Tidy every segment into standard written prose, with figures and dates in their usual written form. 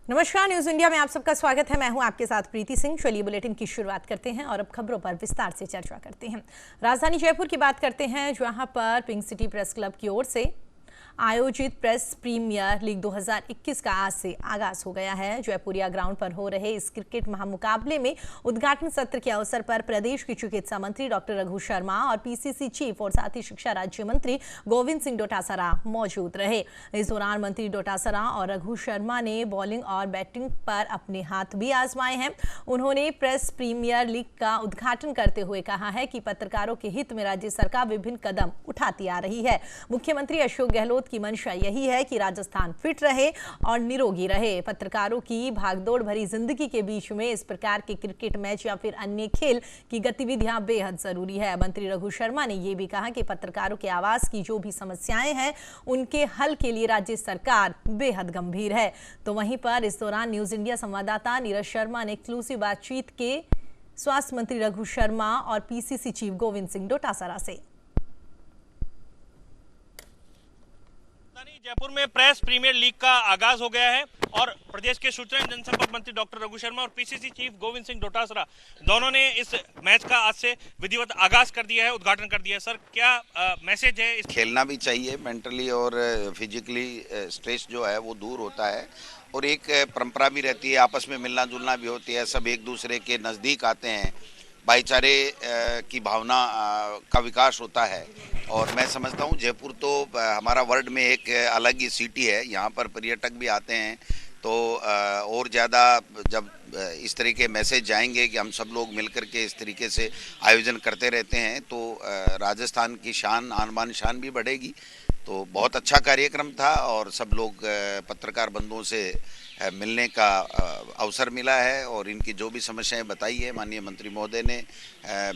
नमस्कार, news India में आप सबका स्वागत है। मैं हूं आपके साथ प्रीति सिंह। चलिए बुलेटिन की शुरुआत करते हैं और अब खबरों पर विस्तार से चर्चा करते हैं। राजधानी जयपुर की बात करते हैं, जहां पर पिंक सिटी प्रेस क्लब की ओर से आयोजित प्रेस प्रीमियर लीग 2021 का आज से आगाज हो गया है। जयपुरिया ग्राउंड पर हो रहे इस क्रिकेट महामुकाबले में उद्घाटन सत्र के अवसर पर प्रदेश की चिकित्सा मंत्री डॉक्टर रघु शर्मा और पीसीसी चीफ और साथ ही शिक्षा राज्य मंत्री गोविंद सिंह डोटासरा मौजूद रहे। इस दौरान मंत्री डोटासरा और रघु शर्मा ने बॉलिंग और बैटिंग पर अपने हाथ भी आजमाए हैं। उन्होंने प्रेस प्रीमियर लीग का उद्घाटन करते हुए कहा है कि पत्रकारों के हित में राज्य सरकार विभिन्न कदम उठाती आ रही है। मुख्यमंत्री अशोक गहलोत की मंशा यही है कि राजस्थान फिट रहे और निरोगी रहे। पत्रकारों की भागदौड़ भरी जिंदगी के बीच में इस प्रकार के क्रिकेट मैच या फिर अन्य खेल की गतिविधियां बेहद जरूरी है। मंत्री रघु शर्मा ने यह भी कहा कि पत्रकारों के आवास की जो भी समस्याएं हैं उनके हल के लिए राज्य सरकार बेहद गंभीर है। तो वहीं पर इस दौरान न्यूज इंडिया संवाददाता नीरज शर्मा ने एक्सक्लूसिव बातचीत के स्वास्थ्य मंत्री रघु शर्मा और पीसीसी चीफ गोविंद सिंह डोटासरा से। जयपुर में प्रेस प्रीमियर लीग का आगाज हो गया है और प्रदेश के सूचना एवं जनसंपर्क मंत्री डॉक्टर रघु शर्मा और पीसीसी चीफ गोविंद सिंह डोटासरा दोनों ने इस मैच का आज से विधिवत आगाज कर दिया है, उद्घाटन कर दिया है। सर, क्या मैसेज है? खेलना भी चाहिए, मेंटली और फिजिकली स्ट्रेस जो है वो दूर होता है और एक परंपरा भी रहती है, आपस में मिलना जुलना भी होती है, सब एक दूसरे के नज़दीक आते हैं, भाईचारे की भावना का विकास होता है। और मैं समझता हूँ जयपुर तो हमारा वर्ल्ड में एक अलग ही सिटी है, यहाँ पर पर्यटक भी आते हैं। तो और ज़्यादा जब इस तरह के मैसेज जाएंगे कि हम सब लोग मिलकर के इस तरीके से आयोजन करते रहते हैं तो राजस्थान की शान, आन बान शान भी बढ़ेगी। तो बहुत अच्छा कार्यक्रम था और सब लोग पत्रकार बंधुओं से मिलने का अवसर मिला है और इनकी जो भी समस्याएं बताई है माननीय मंत्री महोदय ने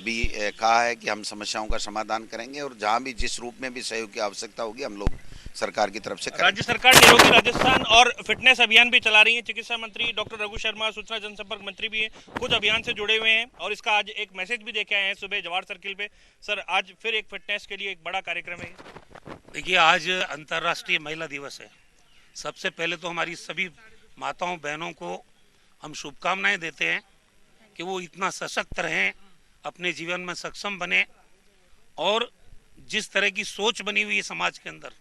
भी कहा है कि हम समस्याओं का समाधान करेंगे और जहां भी जिस रूप में भी सहयोग की आवश्यकता होगी हम लोग सरकार की तरफ से करेंगे। राज्य सरकार निरोगी राजस्थान और फिटनेस अभियान भी चला रही है। चिकित्सा मंत्री डॉक्टर रघु शर्मा, सूचना जनसंपर्क मंत्री भी खुद अभियान से जुड़े हुए हैं और इसका आज एक मैसेज भी देके आए हैं सुबह जवाहर सर्किल पे। सर, आज फिर एक फिटनेस के लिए एक बड़ा कार्यक्रम है। देखिए, आज अंतर्राष्ट्रीय महिला दिवस है। सबसे पहले तो हमारी सभी माताओं बहनों को हम शुभकामनाएं देते हैं कि वो इतना सशक्त रहें, अपने जीवन में सक्षम बने और जिस तरह की सोच बनी हुई है समाज के अंदर,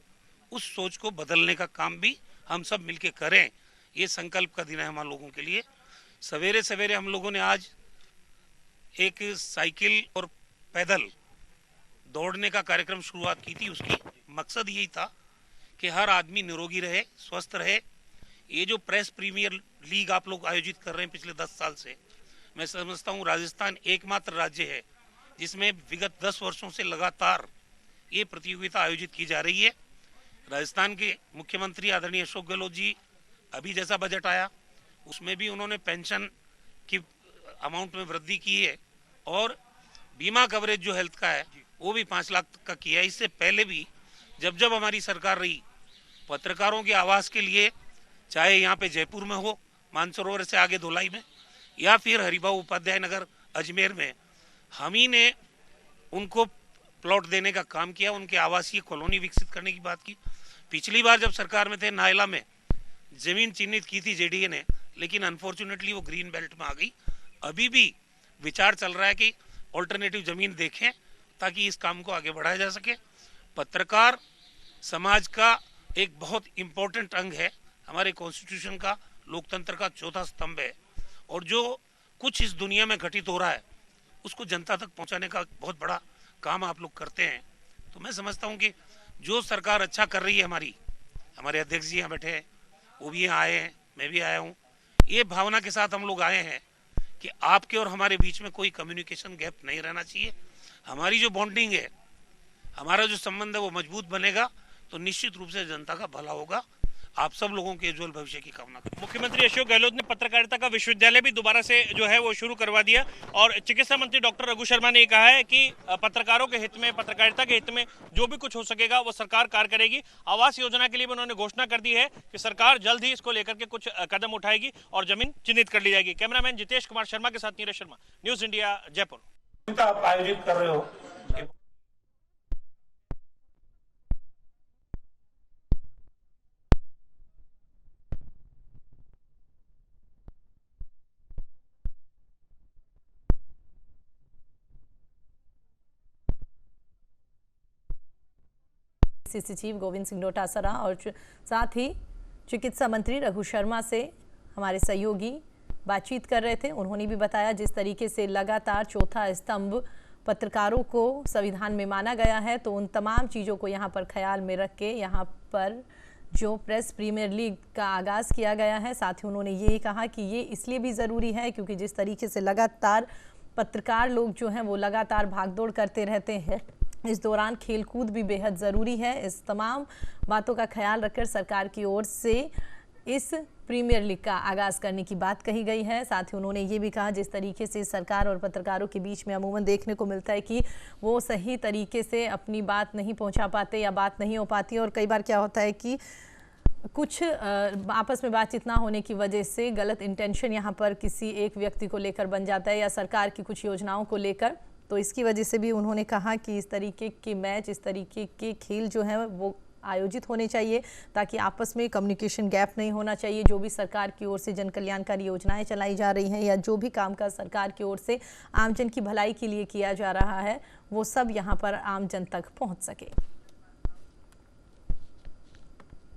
उस सोच को बदलने का काम भी हम सब मिलके करें। ये संकल्प का दिन है हम लोगों के लिए। सवेरे सवेरे हम लोगों ने आज एक साइकिल और पैदल दौड़ने का कार्यक्रम शुरुआत की थी। उसकी मकसद यही था कि हर आदमी निरोगी रहे, स्वस्थ रहे। ये जो प्रेस प्रीमियर लीग आप लोग आयोजित कर रहे हैं पिछले 10 साल से, मैं समझता हूँ राजस्थान एकमात्र राज्य है जिसमें विगत 10 वर्षों से लगातार ये प्रतियोगिता आयोजित की जा रही है। राजस्थान के मुख्यमंत्री आदरणीय अशोक गहलोत जी, अभी जैसा बजट आया उसमें भी उन्होंने पेंशन की अमाउंट में वृद्धि की है और बीमा कवरेज जो हेल्थ का है वो भी 5 लाख तक का किया है। इससे पहले भी जब जब हमारी सरकार रही, पत्रकारों के आवास के लिए, चाहे यहाँ पे जयपुर में हो, मानसरोवर से आगे धोलाई में, या फिर हरिभाऊ उपाध्याय नगर अजमेर में, हम ही ने उनको प्लॉट देने का काम किया, उनके आवासीय कॉलोनी विकसित करने की बात की। पिछली बार जब सरकार में थे, नायला में जमीन चिन्हित की थी जेडीए ने, लेकिन अनफॉर्चुनेटली वो ग्रीन बेल्ट में आ गई। अभी भी विचार चल रहा है कि ऑल्टरनेटिव जमीन देखें ताकि इस काम को आगे बढ़ाया जा सके। पत्रकार समाज का एक बहुत इंपॉर्टेंट अंग है, हमारे कॉन्स्टिट्यूशन का, लोकतंत्र का चौथा स्तंभ है और जो कुछ इस दुनिया में घटित हो रहा है उसको जनता तक पहुंचाने का बहुत बड़ा काम आप लोग करते हैं। तो मैं समझता हूं कि जो सरकार अच्छा कर रही है, हमारे अध्यक्ष जी यहाँ बैठे हैं, वो भी यहाँ आए हैं, मैं भी आया हूँ, ये भावना के साथ हम लोग आए हैं कि आपके और हमारे बीच में कोई कम्युनिकेशन गैप नहीं रहना चाहिए। हमारी जो बॉन्डिंग है, हमारा जो संबंध है वो मजबूत बनेगा तो निश्चित रूप से जनता का भला होगा। आप सब लोगों के उज्जवल भविष्य की कामना करते हैं। मुख्यमंत्री अशोक गहलोत ने पत्रकारिता का विश्वविद्यालय भी दोबारा से जो है वो शुरू करवा दिया और चिकित्सा मंत्री डॉक्टर रघु शर्मा ने कहा है कि पत्रकारों के हित में, पत्रकारिता के हित में जो भी कुछ हो सकेगा वो सरकार कार्य करेगी। आवास योजना के लिए भी उन्होंने घोषणा कर दी है कि सरकार जल्द ही इसको लेकर के कुछ कदम उठाएगी और जमीन चिन्हित कर ली जाएगी। कैमरामैन जितेश कुमार शर्मा के साथ नीरज शर्मा, न्यूज इंडिया, जयपुर। आप आयोजित कर रहे हो डीसी सचिव गोविंद सिंह डोटासरा और साथ ही चिकित्सा मंत्री रघु शर्मा से हमारे सहयोगी बातचीत कर रहे थे। उन्होंने भी बताया जिस तरीके से लगातार चौथा स्तंभ पत्रकारों को संविधान में माना गया है, तो उन तमाम चीज़ों को यहाँ पर ख्याल में रख के यहाँ पर जो प्रेस प्रीमियर लीग का आगाज़ किया गया है। साथ ही उन्होंने ये कहा कि ये इसलिए भी ज़रूरी है क्योंकि जिस तरीके से लगातार पत्रकार लोग जो हैं वो लगातार भागदौड़ करते रहते हैं, इस दौरान खेलकूद भी बेहद ज़रूरी है। इस तमाम बातों का ख्याल रखकर सरकार की ओर से इस प्रीमियर लीग का आगाज़ करने की बात कही गई है। साथ ही उन्होंने ये भी कहा जिस तरीके से सरकार और पत्रकारों के बीच में अमूमन देखने को मिलता है कि वो सही तरीके से अपनी बात नहीं पहुंचा पाते या बात नहीं हो पाती, और कई बार क्या होता है कि कुछ आपस में बातचीत ना होने की वजह से गलत इंटेंशन यहाँ पर किसी एक व्यक्ति को लेकर बन जाता है या सरकार की कुछ योजनाओं को लेकर। तो इसकी वजह से भी उन्होंने कहा कि इस तरीके के मैच, इस तरीके के खेल जो हैं वो आयोजित होने चाहिए ताकि आपस में कम्युनिकेशन गैप नहीं होना चाहिए। जो भी सरकार की ओर से जन कल्याणकारी योजनाएं चलाई जा रही हैं या जो भी कामकाज सरकार की ओर से आमजन की भलाई के लिए किया जा रहा है, वो सब यहाँ पर आमजन तक पहुँच सके।